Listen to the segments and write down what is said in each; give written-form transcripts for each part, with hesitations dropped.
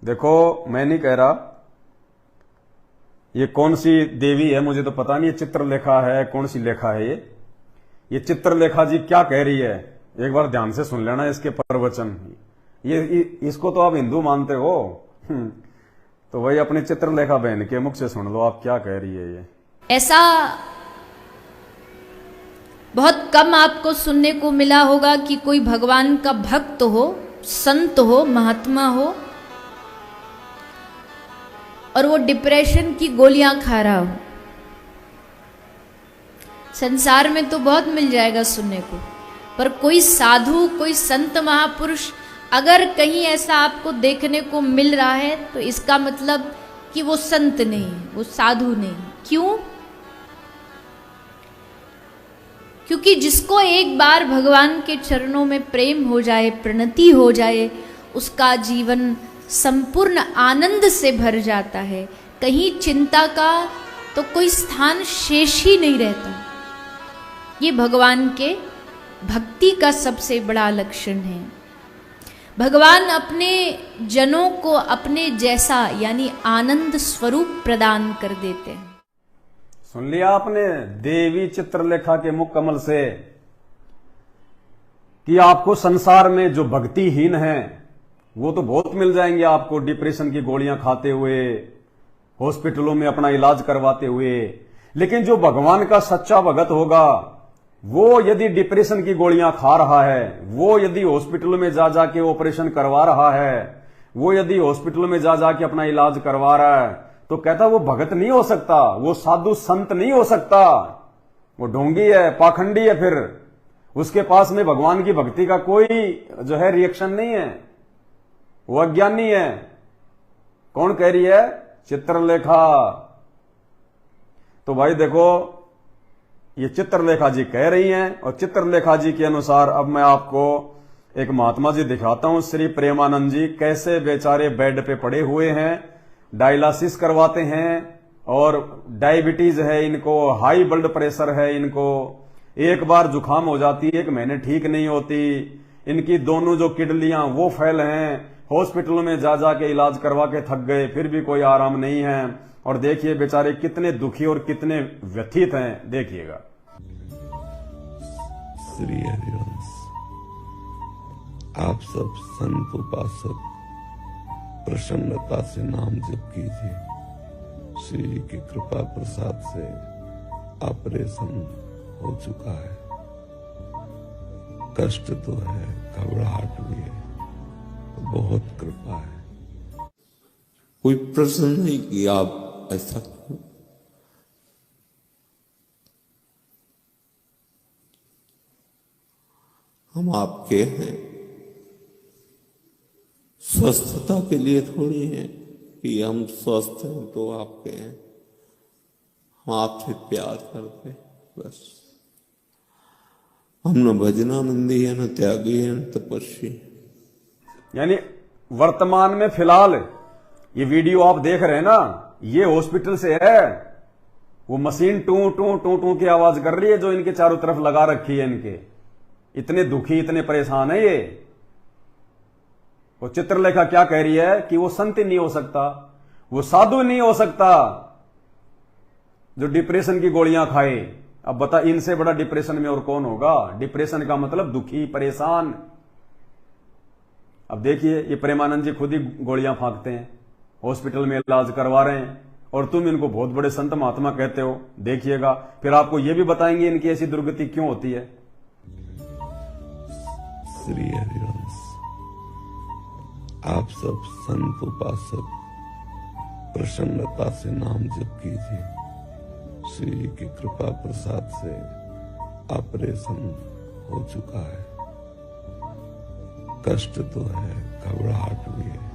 देखो, मैं नहीं कह रहा ये कौन सी देवी है, मुझे तो पता नहीं। ये चित्रलेखा है, कौन सी लेखा है ये चित्रलेखा जी क्या कह रही है, एक बार ध्यान से सुन लेना इसके प्रवचन। ये इसको तो आप हिंदू मानते हो तो वही अपनी चित्रलेखा बहन के मुख से सुन लो, आप क्या कह रही है ये। ऐसा बहुत कम आपको सुनने को मिला होगा कि कोई भगवान का भक्त हो, संत हो, महात्मा हो और वो डिप्रेशन की गोलियां खा रहा हो। संसार में तो बहुत मिल जाएगा सुनने को, पर कोई साधु, कोई संत महापुरुष अगर कहीं ऐसा आपको देखने को मिल रहा है तो इसका मतलब कि वो संत नहीं, वो साधु नहीं। क्यों? क्योंकि जिसको एक बार भगवान के चरणों में प्रेम हो जाए, प्रणति हो जाए, उसका जीवन संपूर्ण आनंद से भर जाता है। कहीं चिंता का तो कोई स्थान शेष ही नहीं रहता। ये भगवान के भक्ति का सबसे बड़ा लक्षण है। भगवान अपने जनों को अपने जैसा यानी आनंद स्वरूप प्रदान कर देते हैं। सुन लिया आपने देवी चित्रलेखा के मुख कमल से कि आपको संसार में जो भक्तिहीन है वो तो बहुत मिल जाएंगे आपको, डिप्रेशन की गोलियां खाते हुए, हॉस्पिटलों में अपना इलाज करवाते हुए। लेकिन जो भगवान का सच्चा भगत होगा वो यदि डिप्रेशन की गोलियां खा रहा है, वो यदि हॉस्पिटल में जा जाके ऑपरेशन करवा रहा है, वो यदि हॉस्पिटल में जा जाके अपना इलाज करवा रहा है, तो कहता वो भगत नहीं हो सकता, वो साधु संत नहीं हो सकता, वो ढोंगी है, पाखंडी है। फिर उसके पास में भगवान की भक्ति का कोई जो है रिएक्शन नहीं है, वो अज्ञानी है। कौन कह रही है? चित्रलेखा। तो भाई देखो, ये चित्रलेखा जी कह रही हैं और चित्रलेखा जी के अनुसार अब मैं आपको एक महात्मा जी दिखाता हूं। श्री प्रेमानंद जी कैसे बेचारे बेड पे पड़े हुए हैं, डायलिसिस करवाते हैं और डायबिटीज है इनको, हाई ब्लड प्रेशर है इनको, एक बार जुकाम हो जाती है, 1 महीने ठीक नहीं होती, इनकी दोनों जो किडनियां वो फेल हैं, हॉस्पिटलों में जा जाके इलाज करवा के थक गए, फिर भी कोई आराम नहीं है। और देखिए बेचारे कितने दुखी और कितने व्यथित हैं, देखिएगा। श्री हरिवंश, आप सब संत उपासक प्रसन्नता से नाम जप कीजिए। श्री जी की कृपा प्रसाद से ऑपरेशन हो चुका है। कष्ट तो है, घबराहट भी है, बहुत कृपा है। कोई प्रश्न नहीं कि आप ऐसा क्यों। हम आपके हैं, स्वस्थता के लिए थोड़ी है कि हम स्वस्थ हैं तो आपके हैं। हम आपसे प्यार करते बस। हम न भजनानंदी है, न त्यागी है, न तपस्वी। यानी वर्तमान में फिलहाल ये वीडियो आप देख रहे हैं ना, ये हॉस्पिटल से है। वो मशीन टू टू टू टू की आवाज कर रही है जो इनके चारों तरफ लगा रखी है। इनके इतने दुखी, इतने परेशान है ये। वो चित्रलेखा क्या कह रही है कि वो संत नहीं हो सकता, वो साधु नहीं हो सकता जो डिप्रेशन की गोलियां खाए। अब बता, इनसे बड़ा डिप्रेशन में और कौन होगा? डिप्रेशन का मतलब दुखी, परेशान। अब देखिए, ये प्रेमानंद जी खुद ही गोलियां फांकते हैं, हॉस्पिटल में इलाज करवा रहे हैं, और तुम इनको बहुत बड़े संत महात्मा कहते हो। देखिएगा, फिर आपको ये भी बताएंगे इनकी ऐसी दुर्गति क्यों होती है। श्री हरिवंश, आप सब संत उपासक प्रसन्नता से नाम जप कीजिए। श्री जी की कृपा प्रसाद से ऑपरेशन हो चुका है। कष्ट तो है, घबराहट भी है,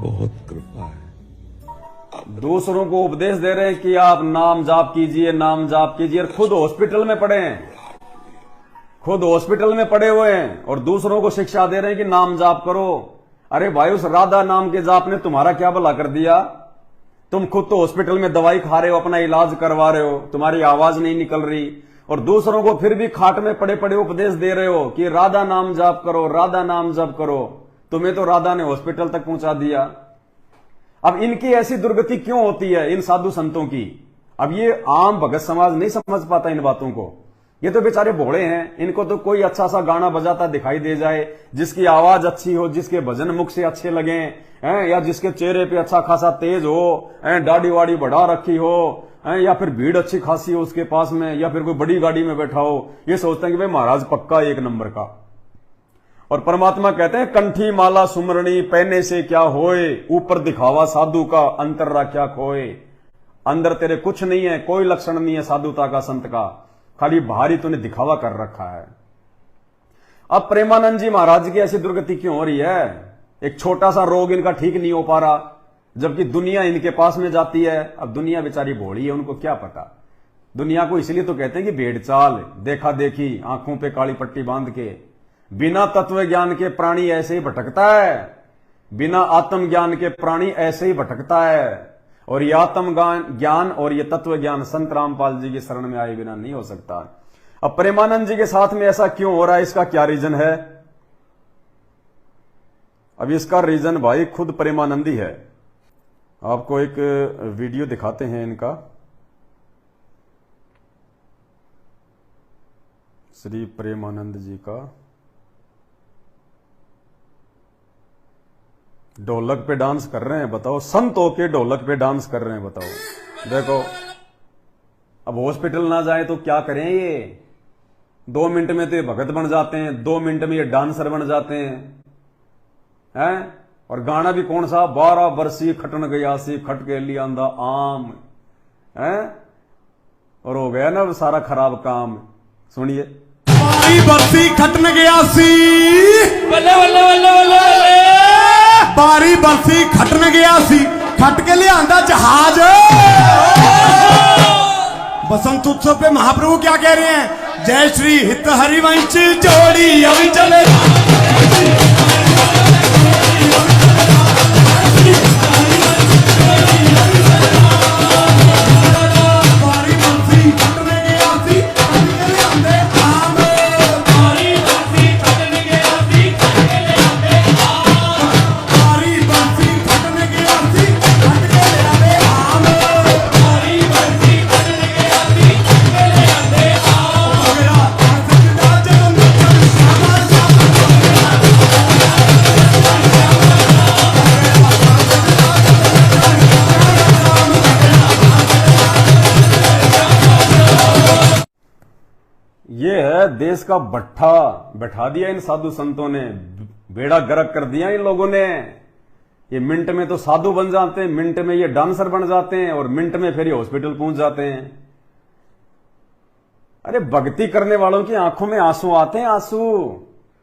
बहुत कृपा है। दूसरों को उपदेश दे रहे हैं कि आप नाम जाप कीजिए, नाम जाप कीजिए, और खुद हॉस्पिटल में पड़े हैं, खुद हॉस्पिटल में पड़े हुए हैं और दूसरों को शिक्षा दे रहे हैं कि नाम जाप करो। अरे भाई, उस राधा नाम के जाप ने तुम्हारा क्या भला कर दिया? तुम खुद तो हॉस्पिटल में दवाई खा रहे हो, अपना इलाज करवा रहे हो, तुम्हारी आवाज नहीं निकल रही, और दूसरों को फिर भी खाट में पड़े पड़े उपदेश दे रहे हो कि राधा नाम जाप करो, राधा नाम जाप करो। तुम्हें तो राधा ने हॉस्पिटल तक पहुंचा दिया। अब इनकी ऐसी दुर्गति क्यों होती है इन साधु संतों की? अब ये आम भगत समाज नहीं समझ पाता इन बातों को। ये तो बेचारे भोले हैं, इनको तो कोई अच्छा सा गाना बजाता दिखाई दे जाए, जिसकी आवाज अच्छी हो, जिसके भजन मुख से अच्छे लगे हैं, या जिसके चेहरे पे अच्छा खासा तेज हो, दाढ़ी वाड़ी बढ़ा रखी हो, या फिर भीड़ अच्छी खासी हो उसके पास में, या फिर कोई बड़ी गाड़ी में बैठा हो, ये सोचते हैं कि भाई महाराज पक्का एक नंबर का। और परमात्मा कहते हैं कंठी माला सुमरणी पहने से क्या होए, ऊपर दिखावा साधु का अंतर क्या खोए। अंदर तेरे कुछ नहीं है, कोई लक्षण नहीं है साधुता का, संत का, खाली बाहरी तूने दिखावा कर रखा है। अब प्रेमानंद जी महाराज की ऐसी दुर्गति क्यों हो रही है? एक छोटा सा रोग इनका ठीक नहीं हो पा रहा, जबकि दुनिया इनके पास में जाती है। अब दुनिया बेचारी भोली है, उनको क्या पता। दुनिया को इसलिए तो कहते हैं कि भेड़ चाल, देखा देखी, आंखों पे काली पट्टी बांध के। बिना तत्व ज्ञान के प्राणी ऐसे ही भटकता है, बिना आत्म ज्ञान के प्राणी ऐसे ही भटकता है। और ये आत्म ज्ञान और ये तत्व ज्ञान संत रामपाल जी की शरण में आए बिना नहीं हो सकता। अब प्रेमानंद जी के साथ में ऐसा क्यों हो रहा है, इसका क्या रीजन है? अब इसका रीजन भाई खुद प्रेमानंदी है। आपको एक वीडियो दिखाते हैं इनका। श्री प्रेमानंद जी का ढोलक पे डांस कर रहे हैं, बताओ। संत होके ढोलक पे डांस कर रहे हैं, बताओ। देखो, अब हॉस्पिटल ना जाए तो क्या करें ये? 2 मिनट में तो ये भगत बन जाते हैं, 2 मिनट में ये डांसर बन जाते हैं। और गाना भी कौन सा? 12 बरसी खटन गया सी खट के लिया आंदा आम है, और हो गया ना सारा खराब काम। सुनिए। 12 बरसी खटन गया सी, बल्ले बल्ले बल्ले बल्ले, 12 बरसी खटन गया सी खट के लिया आंदा जहाज। बसंत उत्सव पे महाप्रभु क्या कह रहे हैं? जय श्री हित हरिवंश जोड़ी अभी चले। ये है देश का भट्ठा बैठा दिया इन साधु संतों ने, बेड़ा गर्क कर दिया इन लोगों ने। ये मिनट में तो साधु बन जाते हैं, मिनट में ये डांसर बन जाते हैं, और मिनट में फिर ये हॉस्पिटल पहुंच जाते हैं। अरे भक्ति करने वालों की आंखों में आंसू आते हैं, आंसू।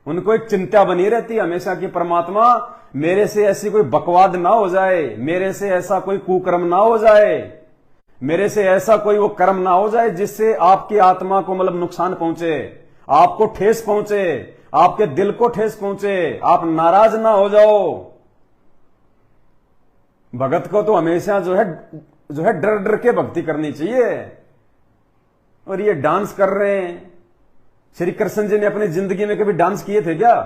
उनको एक चिंता बनी रहती है हमेशा कि परमात्मा मेरे से ऐसी कोई बकवाद ना हो जाए, मेरे से ऐसा कोई कुकर्म ना हो जाए, मेरे से ऐसा कोई वो कर्म ना हो जाए जिससे आपकी आत्मा को मतलब नुकसान पहुंचे, आपको ठेस पहुंचे, आपके दिल को ठेस पहुंचे, आप नाराज ना हो जाओ। भगत को तो हमेशा जो है डर डर के भक्ति करनी चाहिए। और ये डांस कर रहे हैं। श्री कृष्ण जी ने अपनी जिंदगी में कभी डांस किए थे क्या?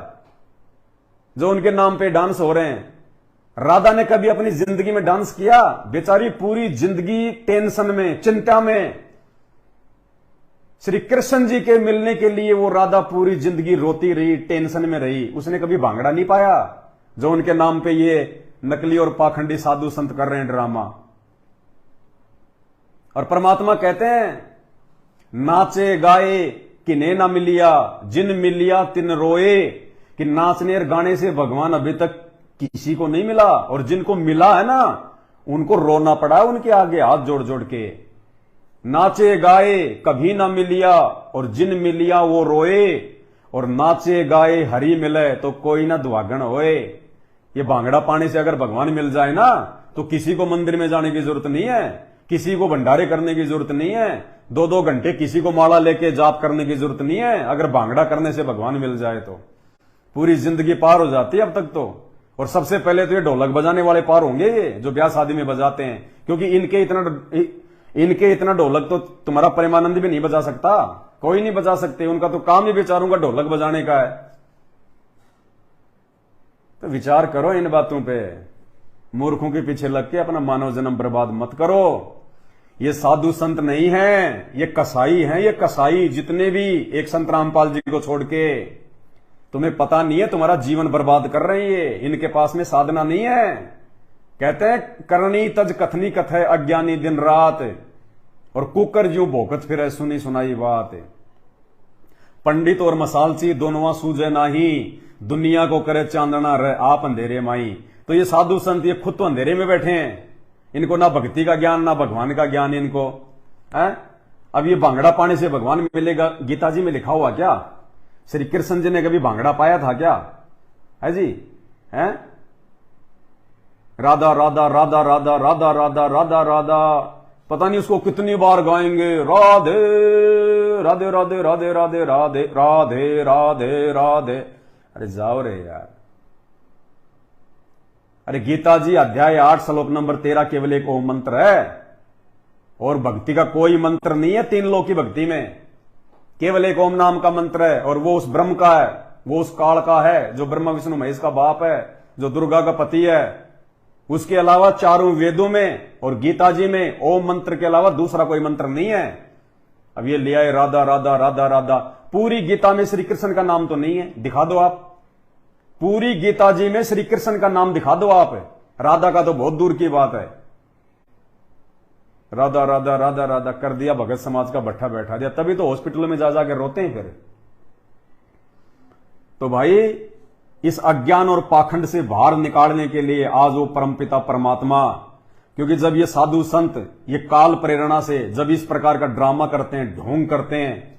जो उनके नाम पे डांस हो रहे हैं। राधा ने कभी अपनी जिंदगी में डांस किया? बेचारी पूरी जिंदगी टेंशन में, चिंता में। श्री कृष्ण जी के मिलने के लिए वो राधा पूरी जिंदगी रोती रही, टेंशन में रही। उसने कभी भांगड़ा नहीं पाया जो उनके नाम पे ये नकली और पाखंडी साधु संत कर रहे हैं ड्रामा। और परमात्मा कहते हैं नाचे गाए किन्हें ना मिलिया, जिन मिलिया तिन रोए। कि नाचने और गाने से भगवान अभी तक किसी को नहीं मिला, और जिनको मिला है ना उनको रोना पड़ा है उनके आगे हाथ जोड़ जोड़ के। नाचे गाए कभी ना मिलिया, और जिन मिलिया वो रोए। और नाचे गाए हरि मिले तो कोई ना दुआगन होए। ये भांगड़ा पाने से अगर भगवान मिल जाए ना तो किसी को मंदिर में जाने की जरूरत नहीं है, किसी को भंडारे करने की जरूरत नहीं है, 2-2 घंटे किसी को माला लेके जाप करने की जरूरत नहीं है। अगर भांगड़ा करने से भगवान मिल जाए तो पूरी जिंदगी पार हो जाती है अब तक तो। और सबसे पहले तो ये ढोलक बजाने वाले पार होंगे, ये जो ब्याह शादी में बजाते हैं, क्योंकि इनके इतना ढोलक तो तुम्हारा प्रेमानंद भी नहीं बजा सकता, कोई नहीं बजा सकते। उनका तो काम ही बेचारों का ढोलक बजाने का है। तो विचार करो इन बातों पे। मूर्खों के पीछे लग के अपना मानव जन्म बर्बाद मत करो। ये साधु संत नहीं है, ये कसाई हैं। ये कसाई जितने भी, एक संत रामपाल जी को छोड़ के, तुम्हें पता नहीं है तुम्हारा जीवन बर्बाद कर रहे हैं ये। इनके पास में साधना नहीं है। कहते हैं करनी तज कथनी कथे अज्ञानी दिन रात, और कुकर ज्यों भोकत फिर सुनी सुनाई बात। पंडित और मसालची दोनों सूझे नाही, दुनिया को करे चांदना रहे आप अंधेरे माई। तो ये साधु संत ये खुद तो अंधेरे में बैठे हैं। इनको ना भक्ति का ज्ञान ना भगवान का ज्ञान इनको है। अब ये भांगड़ा पाने से भगवान मिलेगा, गीता जी में लिखा हुआ क्या? श्री कृष्ण जी ने कभी भांगड़ा पाया था क्या? है जी? है राधा राधा राधा राधा राधा राधा राधा राधा, पता नहीं उसको कितनी बार गाएंगे। राधे राधे राधे राधे राधे राधे राधे राधे राधे। अरे जाओ रे यार। अरे गीता जी अध्याय 8 श्लोक नंबर 13 केवल एक ओम मंत्र है, और भक्ति का कोई मंत्र नहीं है। 3 लोक की भक्ति में केवल एक ओम नाम का मंत्र है, और वो उस ब्रह्म का है, वो उस काल का है जो ब्रह्मा विष्णु महेश का बाप है, जो दुर्गा का पति है। उसके अलावा चारों वेदों में और गीता जी में ओम मंत्र के अलावा दूसरा कोई मंत्र नहीं है। अब ये लिया है राधा राधा राधा राधा। पूरी गीता में श्री कृष्ण का नाम तो नहीं है, दिखा दो आप। पूरी गीता जी में श्री कृष्ण का नाम दिखा दो आप। राधा का तो बहुत दूर की बात है। राधा राधा राधा राधा कर दिया, भगत समाज का भट्ठा बैठा दिया, तभी तो हॉस्पिटलों में जा जाकर रोते हैं फिर। तो भाई इस अज्ञान और पाखंड से बाहर निकालने के लिए आज वो परमपिता परमात्मा, क्योंकि जब ये साधु संत ये काल प्रेरणा से जब इस प्रकार का ड्रामा करते हैं, ढोंग करते हैं,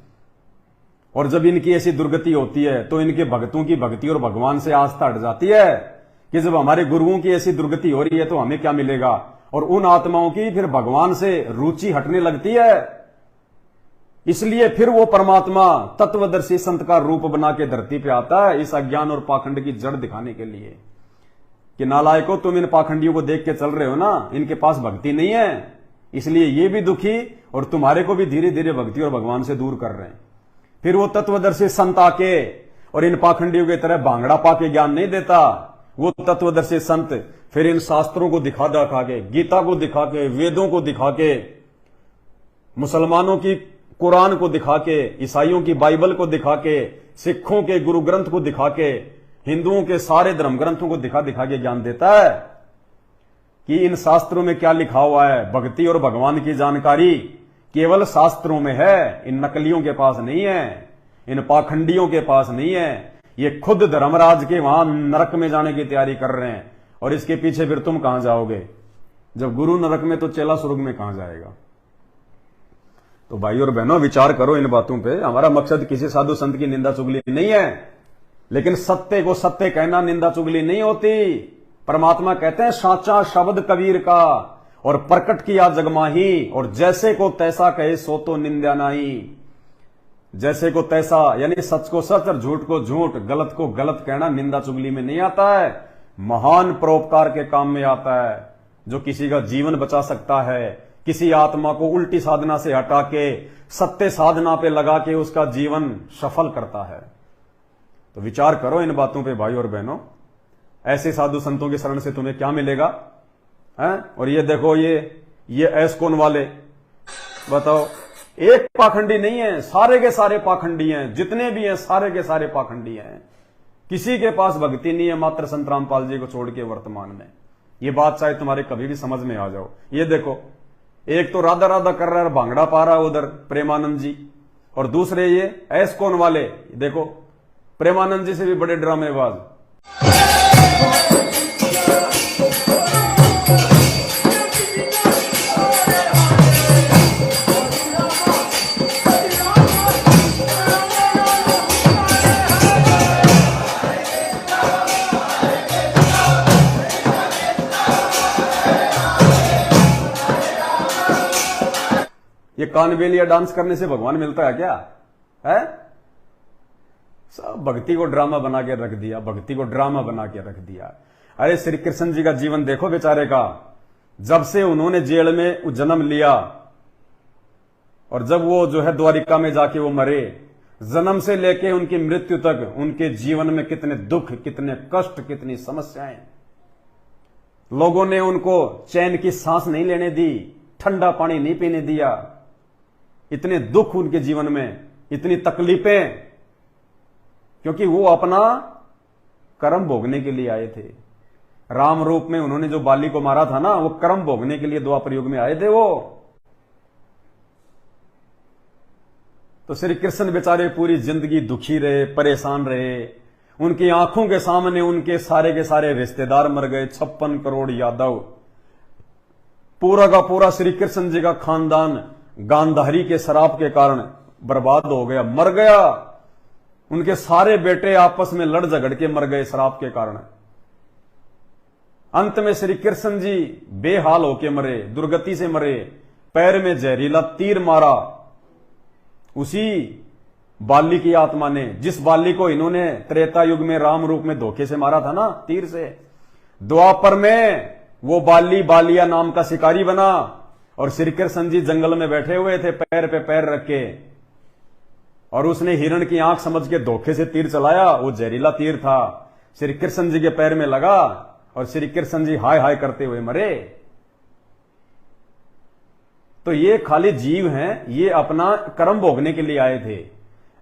और जब इनकी ऐसी दुर्गति होती है तो इनके भक्तों की भक्ति और भगवान से आस्था हट जाती है कि जब हमारे गुरुओं की ऐसी दुर्गति हो रही है तो हमें क्या मिलेगा, और उन आत्माओं की फिर भगवान से रुचि हटने लगती है। इसलिए फिर वो परमात्मा तत्वदर्शी संत का रूप बना के धरती पे आता है, इस अज्ञान और पाखंड की जड़ दिखाने के लिए कि नालायकों तुम इन पाखंडियों को देख के चल रहे हो ना, इनके पास भक्ति नहीं है, इसलिए ये भी दुखी और तुम्हारे को भी धीरे धीरे भक्ति और भगवान से दूर कर रहे हैं। फिर वो तत्वदर्शी संत आके और इन पाखंडियों की तरह भांगड़ा पाके ज्ञान नहीं देता। वो तत्वदर्शी संत फिर इन शास्त्रों को दिखा दिखा के, गीता को दिखा के, वेदों को दिखा के, मुसलमानों की कुरान को दिखा के, ईसाइयों की बाइबल को दिखा के, सिखों के गुरु ग्रंथ को दिखा के, हिंदुओं के सारे धर्म ग्रंथों को दिखा दिखा के ज्ञान देता है कि इन शास्त्रों में क्या लिखा हुआ है। भक्ति और भगवान की जानकारी केवल शास्त्रों में है, इन नकलियों के पास नहीं है, इन पाखंडियों के पास नहीं है। ये खुद धर्मराज के वहां नरक में जाने की तैयारी कर रहे हैं, और इसके पीछे फिर तुम कहां जाओगे? जब गुरु नरक में तो चेला स्वर्ग में कहां जाएगा? तो भाई और बहनों विचार करो इन बातों पे। हमारा मकसद किसी साधु संत की निंदा चुगली नहीं है, लेकिन सत्य को सत्य कहना निंदा चुगली नहीं होती। परमात्मा कहते हैं साचा शब्द कबीर का, और प्रकट किया जगमाही, और जैसे को तैसा कहे सो तो निंदा नहीं। जैसे को तैसा यानी सच को सच और झूठ को झूठ, गलत को गलत कहना निंदा चुगली में नहीं आता है, महान परोपकार के काम में आता है। जो किसी का जीवन बचा सकता है, किसी आत्मा को उल्टी साधना से हटा के सत्य साधना पे लगा के उसका जीवन सफल करता है। तो विचार करो इन बातों पे भाई और बहनों। ऐसे साधु संतों की शरण से तुम्हें क्या मिलेगा है? और ये देखो ये एस्कोन वाले, बताओ, एक पाखंडी नहीं है, सारे के सारे पाखंडी हैं, जितने भी हैं सारे के सारे पाखंडी हैं। किसी के पास भक्ति नहीं है मात्र संत रामपाल जी को छोड़ के वर्तमान में। ये बात चाहे तुम्हारे कभी भी समझ में आ जाओ। ये देखो, एक तो राधा राधा कर रहा है, भांगड़ा पा रहा है उधर प्रेमानंद जी, और दूसरे ये एस्कोन वाले, देखो प्रेमानंद जी से भी बड़े ड्रामेबाज। ये कानबेलिया डांस करने से भगवान मिलता है क्या? है सब भक्ति को ड्रामा बना के रख दिया, भक्ति को ड्रामा बना के रख दिया। अरे श्री कृष्ण जी का जीवन देखो बेचारे का। जब से उन्होंने जेल में जन्म लिया और जब वो जो है द्वारिका में जाके वो मरे, जन्म से लेके उनकी मृत्यु तक उनके जीवन में कितने दुख, कितने कष्ट, कितनी समस्याएं। लोगों ने उनको चैन की सांस नहीं लेने दी, ठंडा पानी नहीं पीने दिया। इतने दुख उनके जीवन में, इतनी तकलीफें, क्योंकि वो अपना कर्म भोगने के लिए आए थे। राम रूप में उन्होंने जो बाली को मारा था ना, वो कर्म भोगने के लिए द्वापर युग में आए थे वो। तो श्री कृष्ण बेचारे पूरी जिंदगी दुखी रहे, परेशान रहे। उनकी आंखों के सामने उनके सारे के सारे रिश्तेदार मर गए। 56 करोड़ यादव, पूरा का पूरा श्री कृष्ण जी का खानदान गांधारी के शराब के कारण बर्बाद हो गया, मर गया। उनके सारे बेटे आपस में लड़ झगड़ के मर गए शराब के कारण। अंत में श्री कृष्ण जी बेहाल होके मरे, दुर्गति से मरे। पैर में जहरीला तीर मारा उसी बाली की आत्मा ने, जिस बाली को इन्होंने त्रेता युग में राम रूप में धोखे से मारा था ना, तीर से। द्वापर में वो बाली बालिया नाम का शिकारी बना और श्री कृष्ण जी जंगल में बैठे हुए थे पैर पे पैर रख के, और उसने हिरण की आंख समझ के धोखे से तीर चलाया। वो जहरीला तीर था, श्री कृष्ण जी के पैर में लगा और श्री कृष्ण जी हाय हाय करते हुए मरे। तो ये खाली जीव हैं, ये अपना कर्म भोगने के लिए आए थे।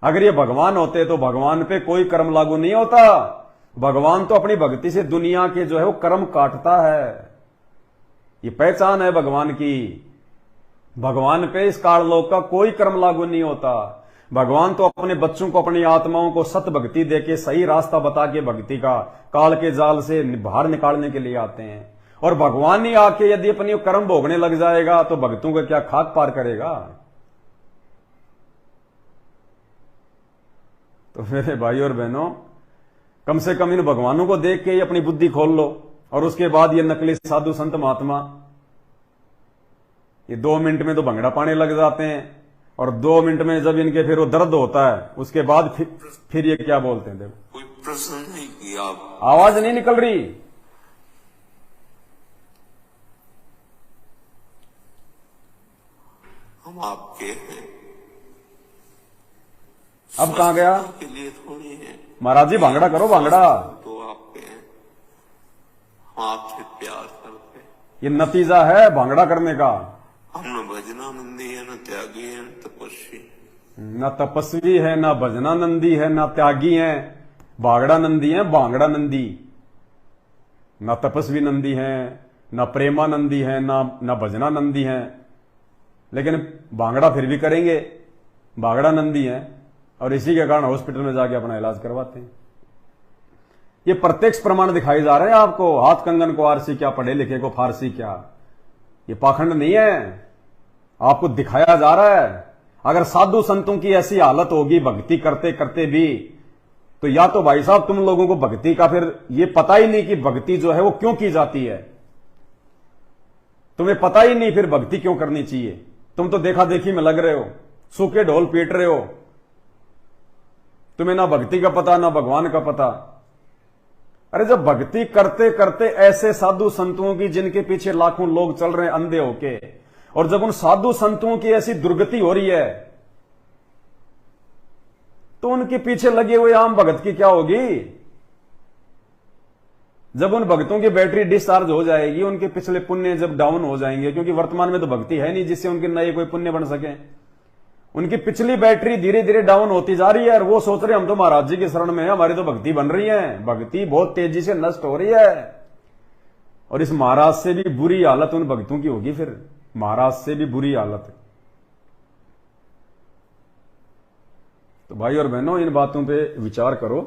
अगर ये भगवान होते तो भगवान पे कोई कर्म लागू नहीं होता। भगवान तो अपनी भक्ति से दुनिया के जो है वो कर्म काटता है। ये पहचान है भगवान की। भगवान पे इस काललोक का कोई कर्म लागू नहीं होता। भगवान तो अपने बच्चों को, अपनी आत्माओं को सत भक्ति देके, सही रास्ता बता के भक्ति का काल के जाल से बाहर निकालने के लिए आते हैं। और भगवान ही आके यदि अपनी कर्म भोगने लग जाएगा तो भक्तों का क्या खाक पार करेगा। तो मेरे भाई और बहनों, कम से कम इन भगवानों को देख के ही अपनी बुद्धि खोल लो। और उसके बाद ये नकली साधु संत महात्मा, ये 2 मिनट में तो भंगड़ा पाने लग जाते हैं, और 2 मिनट में जब इनके फिर वो दर्द होता है, उसके बाद फिर ये क्या बोलते हैं। देखो, कोई प्रश्न नहीं किया, आवाज नहीं निकल रही। हम आपके हैं। अब कहां गया? के लिए थोड़ी है महाराज जी, भांगड़ा करो, भांगड़ा। तो आपके हैं, हम आपसे प्यार करते हैं। ये नतीजा है भांगड़ा करने का। हम न भजनानंदी है, न त्यागी है, न तपस्वी। न तपस्वी है, न भजनानंदी है, न त्यागी है। भांगड़ा नंदी है, भांगड़ा नंदी। न तपस्वी नंदी है, न प्रेमानंदी है, न भजनानंदी है। लेकिन भांगड़ा फिर भी करेंगे, भांगड़ा नंदी है, और इसी के कारण हॉस्पिटल में जाके अपना इलाज करवाते हैं। ये प्रत्यक्ष प्रमाण दिखाई जा रहे हैं आपको। हाथ कंगन को आरसी क्या, पढ़े लिखे को फारसी क्या। ये पाखंड नहीं है, आपको दिखाया जा रहा है। अगर साधु संतों की ऐसी हालत होगी भक्ति करते करते भी, तो या तो भाई साहब तुम लोगों को भक्ति का फिर ये पता ही नहीं कि भक्ति जो है वो क्यों की जाती है। तुम्हें पता ही नहीं फिर भक्ति क्यों करनी चाहिए। तुम तो देखा देखी में लग रहे हो, सूखे ढोल पीट रहे हो। तुम्हें ना भक्ति का पता, ना भगवान का पता। अरे जब भक्ति करते करते ऐसे साधु संतों की, जिनके पीछे लाखों लोग चल रहे हैं अंधे होके, और जब उन साधु संतों की ऐसी दुर्गति हो रही है, तो उनके पीछे लगे हुए आम भगत की क्या होगी। जब उन भक्तों की बैटरी डिस्चार्ज हो जाएगी, उनके पिछले पुण्य जब डाउन हो जाएंगे, क्योंकि वर्तमान में तो भक्ति है नहीं जिससे उनके नए कोई पुण्य बन सके। उनकी पिछली बैटरी धीरे धीरे डाउन होती जा रही है, और वो सोच रहे हम तो महाराज जी के शरण में है, हमारी तो भक्ति बन रही है। भक्ति बहुत तेजी से नष्ट हो रही है, और इस महाराज से भी बुरी हालत उन भक्तों की होगी। फिर महाराज से भी बुरी हालत। तो भाई और बहनों, इन बातों पे विचार करो।